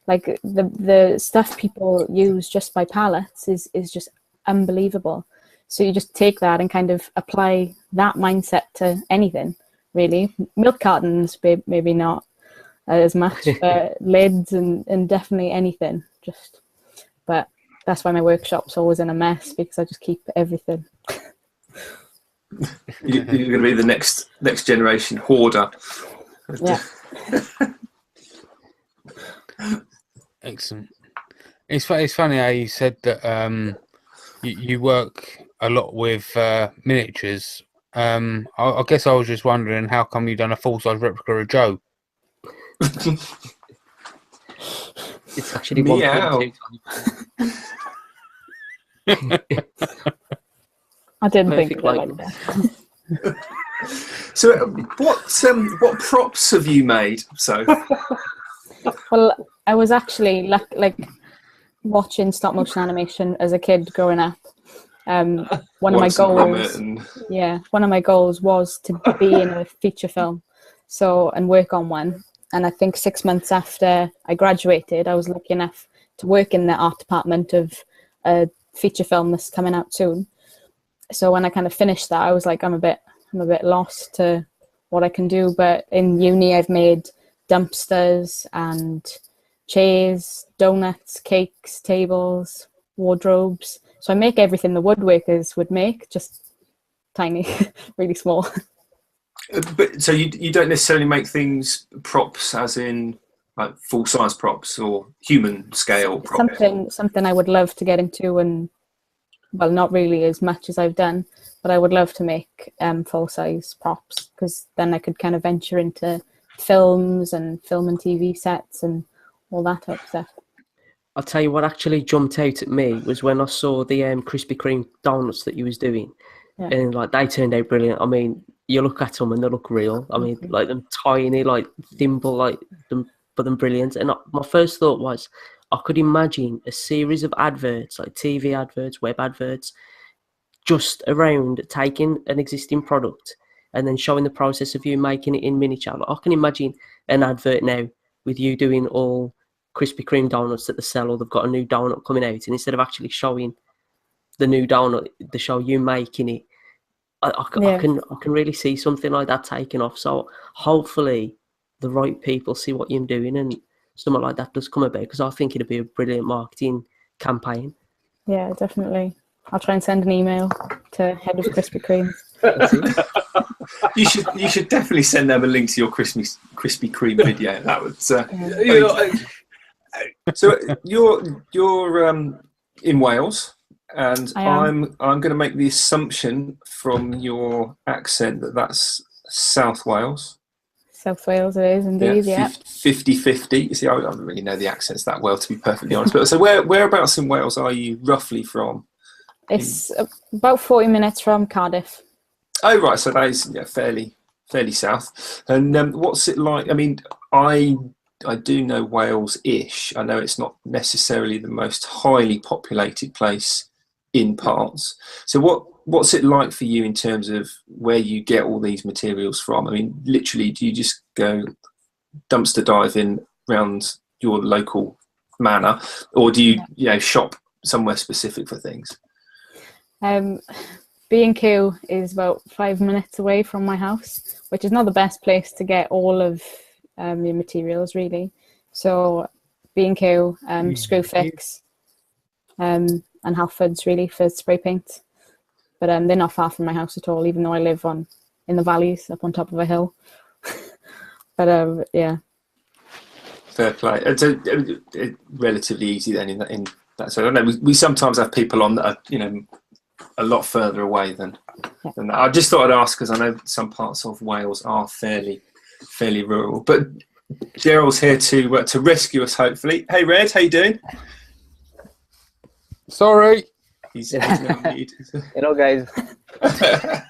Like the stuff people use just by pallets is just unbelievable. So you just take that and kind of apply that mindset to anything. Really, milk cartons, maybe not as much, but lids and definitely anything. But that's why my workshop's always in a mess, because I just keep everything. You're going to be the next generation hoarder. Yeah. Excellent. It's funny how you said that you work a lot with miniatures. I guess I was just wondering, how come you done a full-size replica of Joe? It's actually Meow. 1.2. I didn't think Perfect of it like that. So, what props have you made? So, Well, I was actually like watching stop motion animation as a kid growing up. One of my goals was to be in a feature film, and work on one. And I think 6 months after I graduated, I was lucky enough to work in the art department of a feature film that's coming out soon. So when I kind of finished that, I was like, I'm a bit lost to what I can do. But in uni, I've made dumpsters and chairs, donuts, cakes, tables, wardrobes. So I make everything the woodworkers would make, just tiny, really small. but so you don't necessarily make things props, as in like full size props or human scale props. Something I would love to get into, and well, not really as much as I've done, but I would love to make full size props, because then I could kind of venture into films and film and TV sets and all that type of stuff. I'll tell you what actually jumped out at me was when I saw the Krispy Kreme donuts that you was doing, and like they turned out brilliant. I mean, you look at them and they look real. I mean, like them tiny, like thimble, like them, but them brilliant. And my first thought was, I could imagine a series of adverts, like TV adverts, web adverts, just around taking an existing product and then showing the process of you making it in miniature. Like, I can imagine an advert now with you doing all Krispy Kreme donuts that they sell, or they've got a new donut coming out, and instead of actually showing the new donut, they show you making it. I can really see something like that taking off. So hopefully the right people see what you're doing and something like that does come about, because I think it'd be a brilliant marketing campaign. Yeah, definitely. I'll try and send an email to head of Krispy Kreme. You should definitely send them a link to your Krispy Kreme video. That would. So you're in Wales, and I'm going to make the assumption from your accent that that's South Wales. South Wales it is indeed, yeah. 50-50. You see, I don't really know the accents that well, to be perfectly honest. But so whereabouts in Wales are you roughly from? It's about 40 minutes from Cardiff. Oh, right. So that is fairly south. And what's it like? I mean, I do know Wales-ish. I know it's not necessarily the most highly populated place in parts. So what's it like for you in terms of where you get all these materials from? I mean, literally, do you just go dumpster diving around your local manor, or do you shop somewhere specific for things? B&Q is about 5 minutes away from my house, which is not the best place to get all of your materials, really. So B&Q, Screwfix, and Halfords, really, for spray paint. But they're not far from my house at all, even though I live in the valleys, up on top of a hill. But yeah. Fair play. It's relatively easy then in that. So I don't know. We sometimes have people on that are, a lot further away than that. I just thought I'd ask, because I know some parts of Wales are fairly rural. But Gerald's here to rescue us, hopefully. Hey, Red, how you doing? Sorry. He's no need. Hello, guys.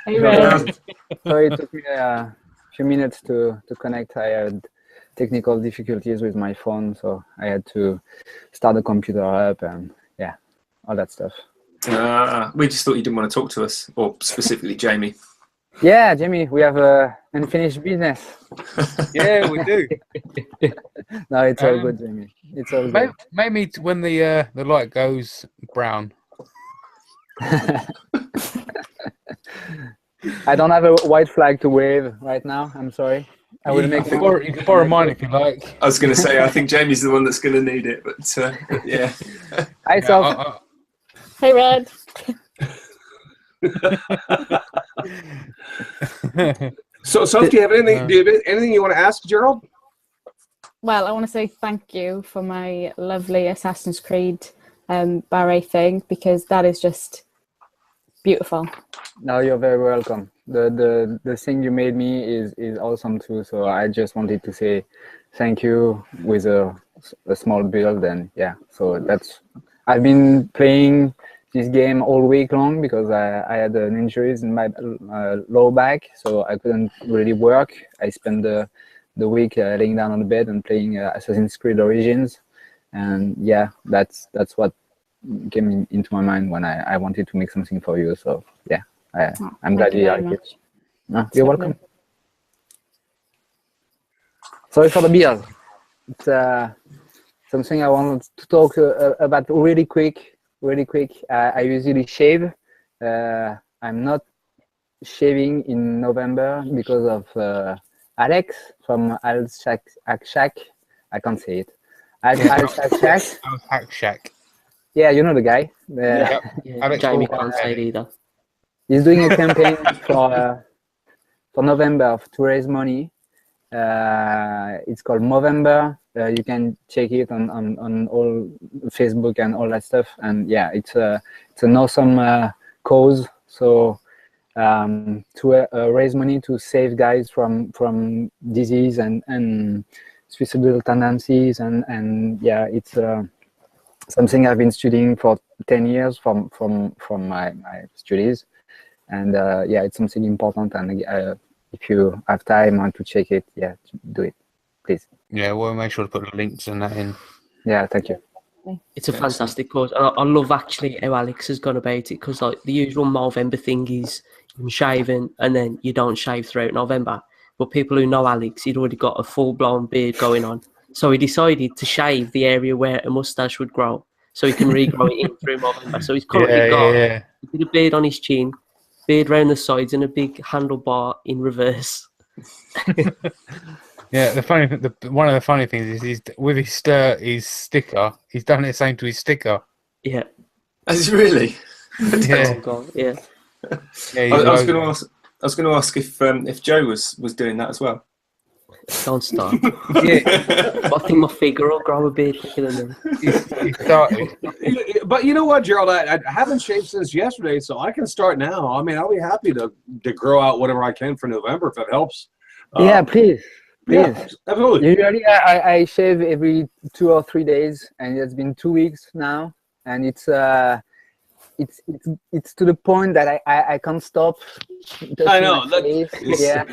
Hey, Red. Sorry, it took me a few minutes to connect. I had technical difficulties with my phone, so I had to start the computer up and all that stuff. We just thought you didn't want to talk to us, or specifically Jamie. Yeah, Jamie, we have unfinished business. Yeah, we do. No, it's all good, Jamie. It's all good. Maybe when the light goes brown. I don't have a white flag to wave right now. I'm sorry. I will make you can borrow mine if you like. I was going to say, I think Jamie's the one that's going to need it, but yeah. Hi, Soph. Hey, Red. So, Soph, do you have anything you want to ask Gerald? Well, I want to say thank you for my lovely Assassin's Creed beret thing, because that is just beautiful. No, you're very welcome. The thing you made me is awesome too. So I just wanted to say thank you with a small build, and so that's. I've been playing this game all week long because I had an injuries in my lower back, so I couldn't really work. I spent the week laying down on the bed and playing Assassin's Creed Origins, and that's what came into my mind when I wanted to make something for you. So I'm glad you like it. No, you're welcome. Sorry for the beer. It's something I wanted to talk about really quick. I usually shave. I'm not shaving in November because of Alex from Al Shack. I can't say it. Al Shack. Yeah, you know the guy. Jamie can't say it either. He's doing a campaign for November to raise money. It's called Movember. You can check it on all Facebook and all that stuff. And it's an awesome cause. So to raise money to save guys from disease and suicidal tendencies, and it's something I've been studying for 10 years from my studies, and it's something important. And if you have time and to check it, do it, please. Yeah, we'll make sure to put the links and that in. Yeah, thank you. It's a fantastic cause. I love actually how Alex has gone about it, because like the usual Movember thing is you're shaving and then you don't shave throughout November. But people who know Alex, he'd already got a full-blown beard going on. So he decided to shave the area where a mustache would grow, so he can regrow it in through November. So he's currently got a bit of beard on his chin, beard round the sides, and a big handlebar in reverse. Yeah, one of the funny things is he's with his sticker. He's done the same to his sticker. Yeah. Is it really? Yeah. Yeah. Yeah, I was going to ask if Joe was doing that as well. Don't start. Yeah. I think my figure will grow a beard quicker than them. He started. But you know what, Gerald? I haven't shaved since yesterday, so I can start now. I mean, I'll be happy to grow out whatever I can for November if that helps. Yeah, please. Yeah, absolutely. Usually I shave every 2 or 3 days, and it's been 2 weeks now, and it's to the point that I can't stop. I know. Yeah.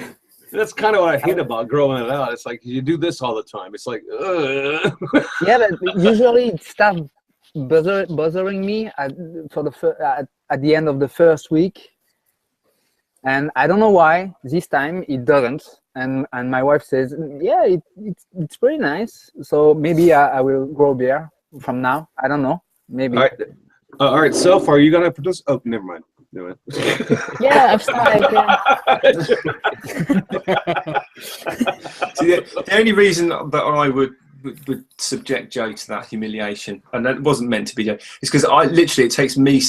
That's kind of what I hate about growing it out. It's like you do this all the time. It's like, Yeah, but usually it starts bothering me at the end of the first week, and I don't know why. This time it doesn't, and my wife says, yeah, it's pretty nice. So maybe I will grow beard from now. I don't know. Maybe. All right. Soph, are you gonna participate? Oh, never mind. Yeah, I've started. See, the only reason that I would subject Joe to that humiliation, and that wasn't meant to be Joe, is because it takes me.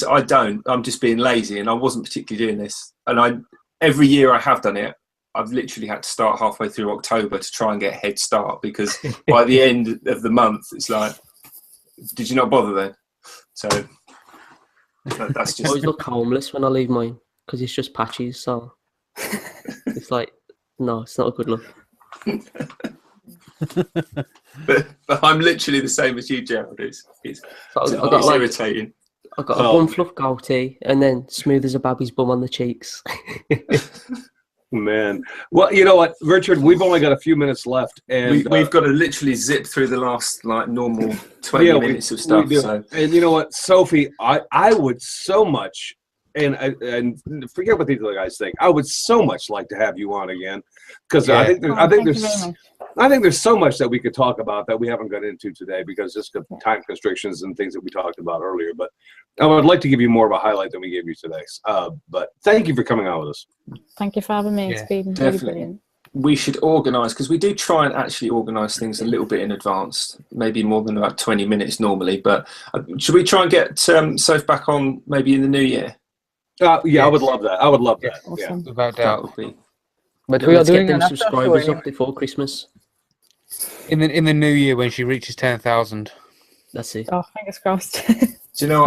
I'm just being lazy, and I wasn't particularly doing this. And every year I have done it, I've literally had to start halfway through October to try and get a head start, because by the end of the month, it's like, did you not bother then? So. That's just. I always look homeless when I leave mine because it's just patches. So it's like, no, it's not a good look. but I'm literally the same as you, Gerald. It's irritating. I've got a bum fluff goatee and then smooth as a baby's bum on the cheeks. Man, well, you know what, Richard, we've only got a few minutes left, and we've got to literally zip through the last normal 20 minutes of stuff. So. And you know what, Sophie, I would so much, and forget what these other guys think. I would so much like to have you on again, because I think there's so much that we could talk about that we haven't got into today because just of time constrictions and things that we talked about earlier. But I would like to give you more of a highlight than we gave you today. But thank you for coming on with us. Thank you for having me. It's been really brilliant. We should organise, because we do try and actually organise things a little bit in advance, maybe more than about 20 minutes normally. But should we try and get Soph back on maybe in the new year? Yeah, yes. I would love that. I would love that. Awesome. Yeah. Without doubt. But we are doing them subscribers up before Christmas. In the new year when she reaches 10,000. That's it. Oh, fingers crossed. Do you know,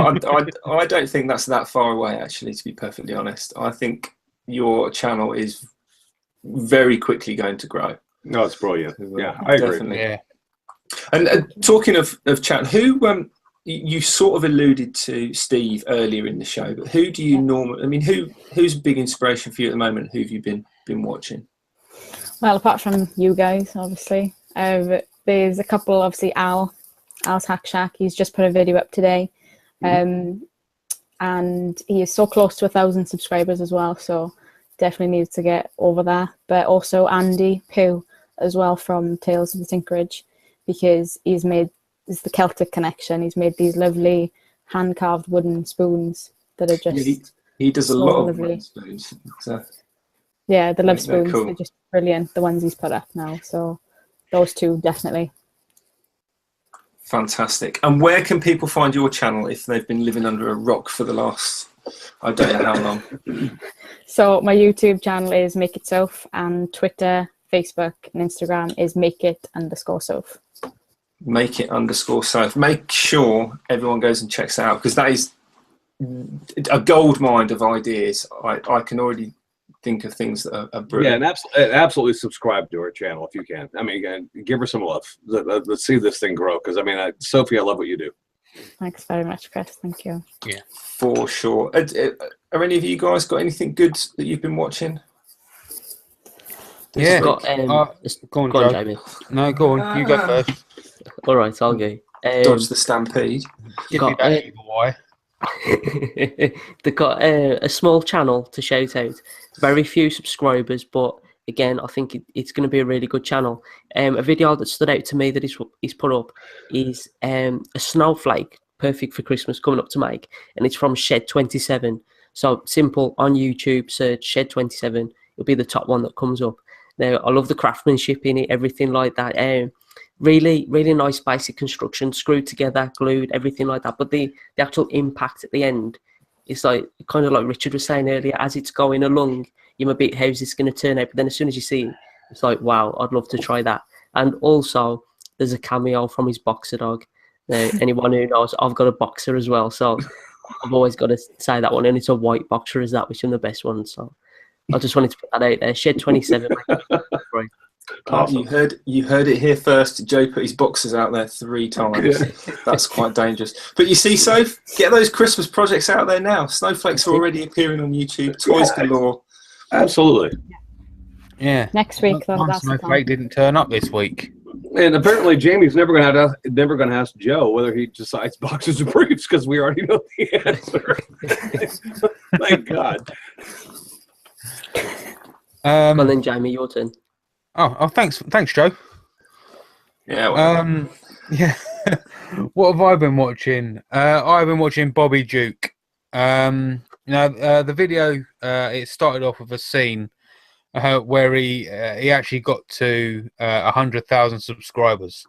I don't think that's that far away, actually, to be perfectly honest. I think your channel is very quickly going to grow. No, it's brilliant. Yeah, I agree. Definitely. Yeah. And talking of chat, who you sort of alluded to Steve earlier in the show, but who do you normally? I mean, who's a big inspiration for you at the moment? Who have you been watching? Well, apart from you guys, obviously, there's a couple. Obviously, Al's Hack Shack. He's just put a video up today, and he is so close to 1,000 subscribers as well. So definitely needs to get over that. But also Andy Pooh as well from Tales of the Tinkerage, because it's the Celtic connection. He's made these lovely hand carved wooden spoons that are just. He does a lot of wooden spoons. Yeah, the love spoons. Cool. They're just brilliant. The ones he's put up now. So those two definitely. Fantastic. And where can people find your channel if they've been living under a rock for the last, I don't know how long? So my YouTube channel is Make It Soph, and Twitter, Facebook, and Instagram is MakeIt_Soph. MakeIt_Soph. Make sure everyone goes and checks it out, because that is a gold mine of ideas. I can already think of things that are brilliant. Yeah, and absolutely subscribe to her channel if you can. I mean, again, give her some love. Let's see this thing grow, because I mean, Sophie, I love what you do. Thanks very much, Chris. Thank you. Yeah, for sure. Are any of you guys got anything good that you've been watching? Yeah. Got, go on, Jamie. No, go on. You go first. All right, I'll go. Dodge the stampede. Give me that evil eye. They've got a small channel to shout out. Very few subscribers, but again, I think it's going to be a really good channel. A video that stood out to me that he's put up is a snowflake, perfect for Christmas, coming up to make, and it's from Shed27. So simple, on YouTube, search Shed27. It'll be the top one that comes up. Now, I love the craftsmanship in it, everything like that. Really, really nice basic construction, screwed together, glued, everything like that. But the actual impact at the end is like, kind of like Richard was saying earlier, as it's going along, you're a bit, how's this going to turn out? But then as soon as you see it, it's like, wow, I'd love to try that. And also, there's a cameo from his boxer dog. Now, anyone who knows, I've got a boxer as well, so I've always got to say that one. And it's a white boxer, is that, which is the best one. So I just wanted to put that out there. Shed27. Right. Awesome. You heard it here first. Joe put his boxes out there 3 times. That's quite dangerous. But you see, Soph, get those Christmas projects out there now. Snowflakes are already appearing on YouTube. Toys galore. Absolutely. Yeah. Next week, though. One That's the snowflake didn't turn up this week. And apparently, Jamie's never going to ask Joe whether he decides boxers or briefs, because we already know the answer. Thank God. Well then, Jamie, your turn. Oh, thanks, Joe. Yeah. Well. Yeah. What have I been watching? I've been watching Bobby Duke. The video it started off with a scene where he actually got to 100,000 subscribers.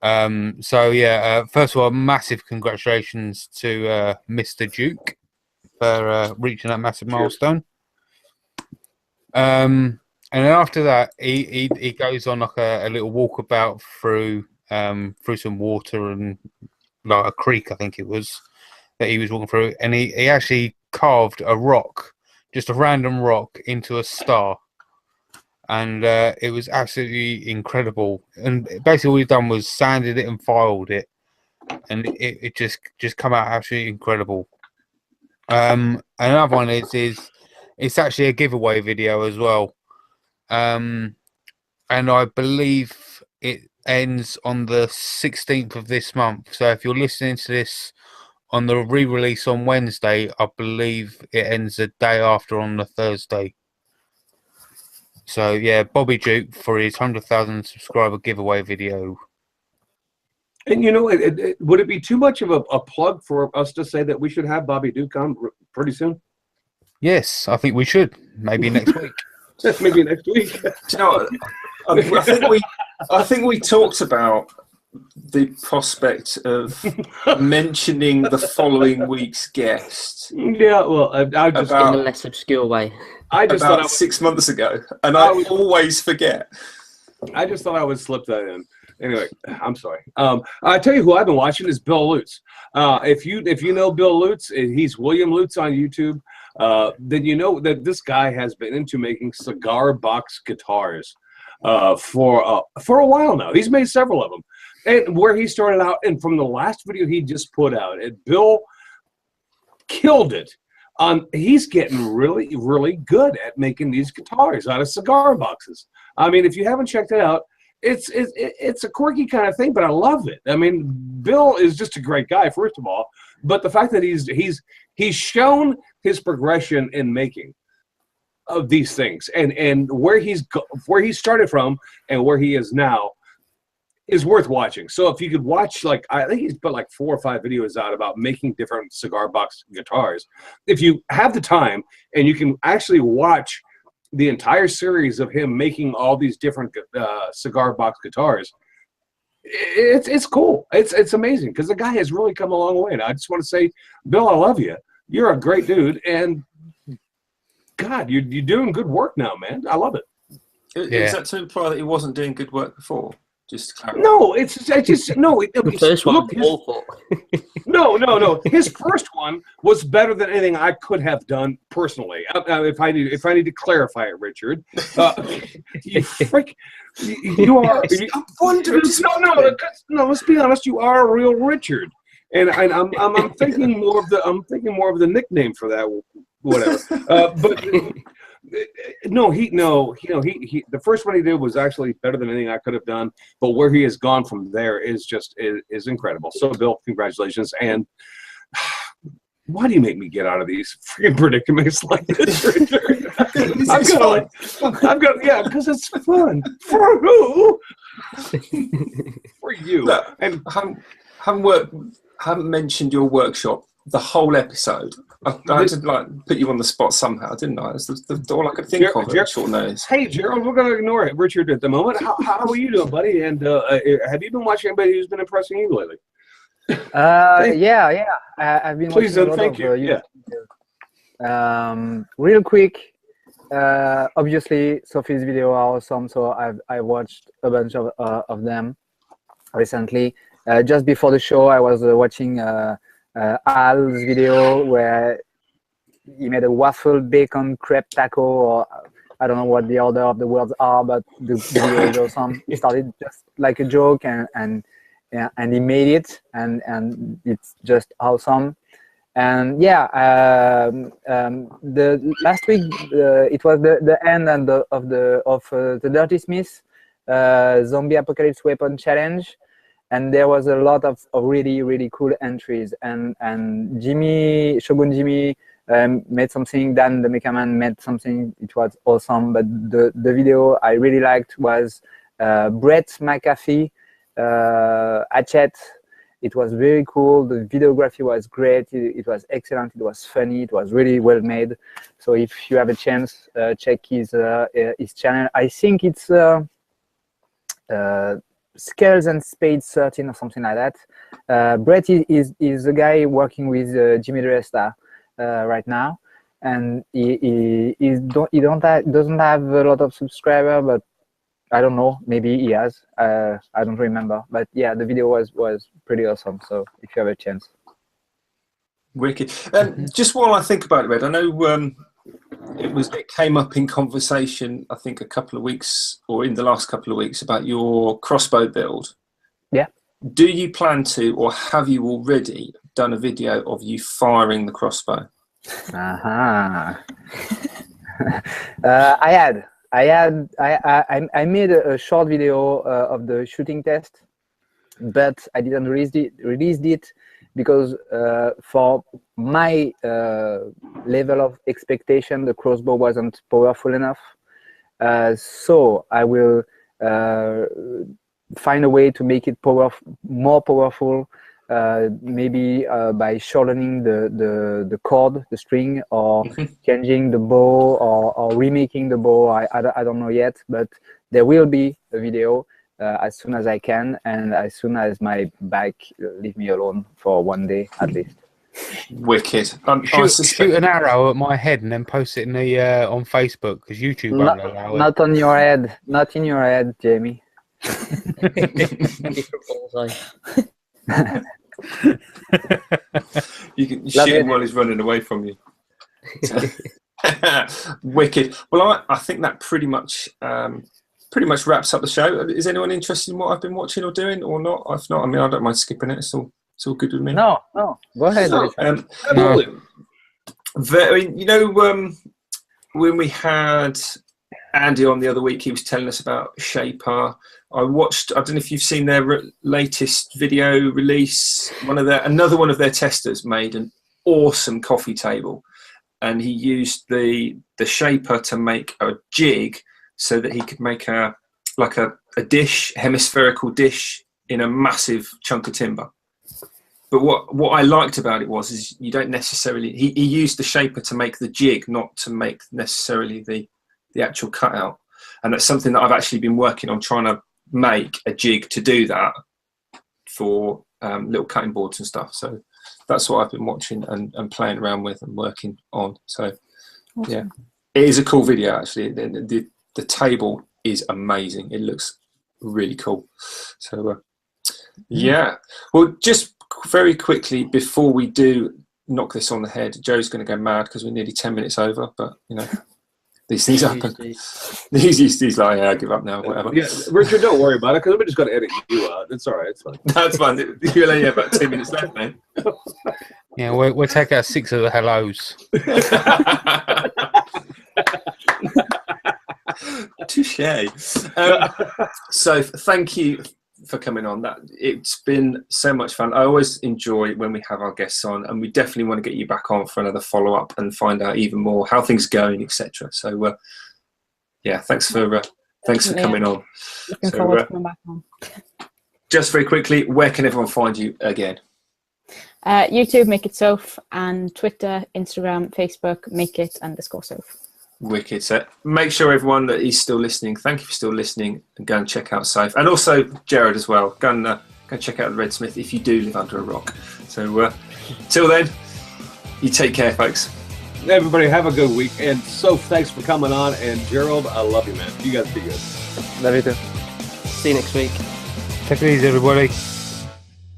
So yeah, first of all, massive congratulations to Mr. Duke for reaching that massive milestone. And then after that, he goes on like a little walkabout through some water and like a creek, I think it was, that he was walking through, and he actually carved a rock, just a random rock, into a star, and it was absolutely incredible. And basically all he's done was sanded it and filed it, and it just come out absolutely incredible. Another one is it's actually a giveaway video as well, and I believe it ends on the 16th of this month. So if you're listening to this on the re-release on Wednesday, I believe it ends the day after, on the Thursday. So yeah, Bobby Duke for his 100,000 subscriber giveaway video. And you know, would it be too much of a plug for us to say that we should have Bobby Duke on pretty soon? Yes, I think we should. Maybe next week. Maybe next week. Do you know what? I think we talked about the prospect of mentioning the following week's guest. Yeah, well, I just In a less obscure way. I just about thought 6 months ago, and I always forget. I just thought I would slip that in. Anyway, I'm sorry. I tell you who I've been watching is Bill Lutz. If you know Bill Lutz, he's William Lutz on YouTube. Then you know that this guy has been into making cigar box guitars for a while now. He's made several of them, and where he started out, and from the last video he just put out, Bill killed it. He's getting really, really good at making these guitars out of cigar boxes. I mean, if you haven't checked it out, it's a quirky kind of thing, but I love it. I mean, Bill is just a great guy, first of all, but the fact that he's shown his progression in making of these things, and where he started from and where he is now is worth watching. So if you could watch, like, I think he's put like 4 or 5 videos out about making different cigar box guitars. If you have the time and you can actually watch the entire series of him making all these different cigar box guitars, it's cool. It's amazing, because the guy has really come a long way. And I just want to say, Bill, I love you. You're a great dude, and God, you're doing good work now, man. I love it. Is that to imply that he wasn't doing good work before? Just to clarify. No, it's just no. The first one was awful. No. His first one was better than anything I could have done personally. If I need to clarify it, Richard, you freak. You are. No. Let's be honest. You are a real Richard, and I'm thinking more of the nickname for that. Whatever. But the first one he did was actually better than anything I could have done. But where he has gone from there is incredible. So, Bill, congratulations, and Why do you make me get out of these freaking predicaments like this, Richard? I've got, yeah, because it's fun. For who? For you. Look, And haven't mentioned your workshop the whole episode. I had to like put you on the spot somehow, didn't I? That's all I could think of at short notice. Hey, Gerald, we're going to ignore it, Richard, at the moment. How are you doing, buddy? And have you been watching anybody who's been impressing you lately? Yeah. I've been Please watching a lot thank of you. real quick. Obviously, Sophie's video are awesome, so I watched a bunch of them recently. Just before the show, I was watching Al's video where he made a waffle bacon crepe taco, or I don't know what the order of the words are, but the video is awesome. He started just like a joke, and he made it, and it's just awesome. And yeah, the last week it was the end of the RedSmith zombie apocalypse weapon challenge, and there was a lot of really cool entries. And Shogun Jimmy made something. Dan the Mecha Man made something. It was awesome. But the video I really liked was Brett McAfee Hatchet. It was very cool. The videography was great. It was excellent. It was funny. It was really well made. So if you have a chance, check his channel. I think it's Scales and Spades 13 or something like that. Brett is a guy working with Jimmy DeResta right now, and he doesn't have a lot of subscribers, but I don't know, maybe he has. I don't remember, but yeah, the video was pretty awesome. So if you have a chance, wicked. Just while I think about it, Red, I know it came up in conversation, I think a couple of weeks or in the last couple of weeks, about your crossbow build. Yeah. Do you plan to, or have you already done a video of you firing the crossbow? I made a short video of the shooting test, but I didn't release it because for my level of expectation, the crossbow wasn't powerful enough. So I will find a way to make it more powerful, maybe by shortening the cord, the string, or changing the bow, or remaking the bow. I don't know yet, but there will be a video as soon as I can, and as soon as my back leave me alone for one day at least. Wicked. Shoot an arrow at my head and then post it in the on Facebook, because YouTube won't allow it. Not on your head. Not in your head, Jamie. You can shoot him while he's running away from you. Wicked. Well, I think that pretty much wraps up the show. Is anyone interested in what I've been watching or doing, or not? If not, I mean, I don't mind skipping it. It's all good with me. No, go ahead. When we had Andy on the other week, he was telling us about Shaper. I don't know if you've seen their latest video release. Another one of their testers made an awesome coffee table, and he used the Shaper to make a jig so that he could make a hemispherical dish in a massive chunk of timber. But what I liked about it is you don't necessarily, he used the Shaper to make the jig, not to make necessarily the actual cutout. And that's something that I've actually been working on, trying to make a jig to do that for little cutting boards and stuff. So that's what I've been watching and playing around with and working on. So awesome. Yeah, it is a cool video actually. The table is amazing. It looks really cool. So yeah, well, just very quickly before we do knock this on the head, Joe's going to go mad because we're nearly 10 minutes over, but you know, these things happen. He's like, yeah, I give up now, whatever. Yeah, Richard, don't worry about it, because we're just going to edit you out. It's all right. It's fine. That's fine. You only have about 2 minutes left, man. Yeah, we'll take out 6 of the hellos. Touche. So thank you for coming on. That it's been so much fun. I always enjoy when we have our guests on, and we definitely want to get you back on for another follow-up and find out even more how things are going, etc. So yeah, thanks for coming on. Looking forward to coming back on. Just very quickly, where can everyone find you again? YouTube, Make It Soph, and Twitter, Instagram, Facebook, MakeIt_Soph. Wicked. So make sure everyone that is still listening, thank you for still listening, and go and check out Soph. And also Jared as well. Go and check out the RedSmith if you do live under a rock. So till then, you take care, folks. Everybody have a good week. And Soph, thanks for coming on. And Gerald, I love you, man. You guys be good. Love you too. See you next week. Take it easy, everybody.